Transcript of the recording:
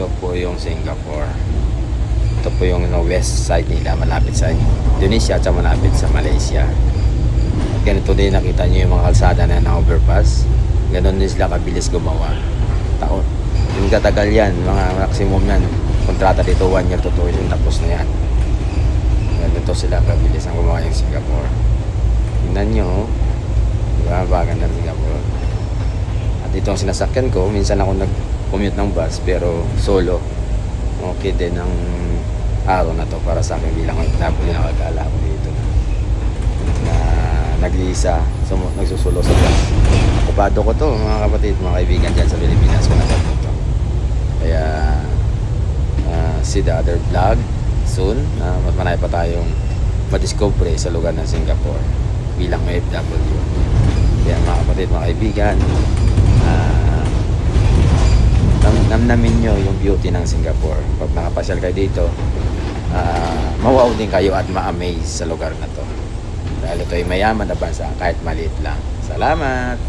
Ito po yung Singapore. Ito po yung west side nila, malapit sa Indonesia at malapit sa Malaysia. At ganito din nakita nyo yung mga kalsada na overpass. Ganon din sila kabilis gumawa. Taon. Yung katagal yan, mga maximum yan. Kontrata dito 1 year to 2 years, tapos na yan. Ganito sila kabilis ang gumawa yung Singapore. Tingnan nyo, diba? Baganda ng Singapore. At itong sinasakyan ko, minsan ako nag-commute ng bus, pero solo. Okay din ang araw na to para sa akin bilang nakagala ako dito na nag-iisa, nagsusulo sa bus. Okupado ko to, mga kapatid, mga kaibigan dyan sa Pilipinas ko na to. Kaya see the other vlog soon. Mas marami pa tayong madiscover sa lugar ng Singapore bilang OFW. Kaya mga kapatid, mga kaibigan, namnamin nyo yung beauty ng Singapore. Pag nakapasyal kayo dito, mawaw din kayo at ma-amaze sa lugar na to. Dahil ito ay mayaman na bansa kahit maliit lang. Salamat!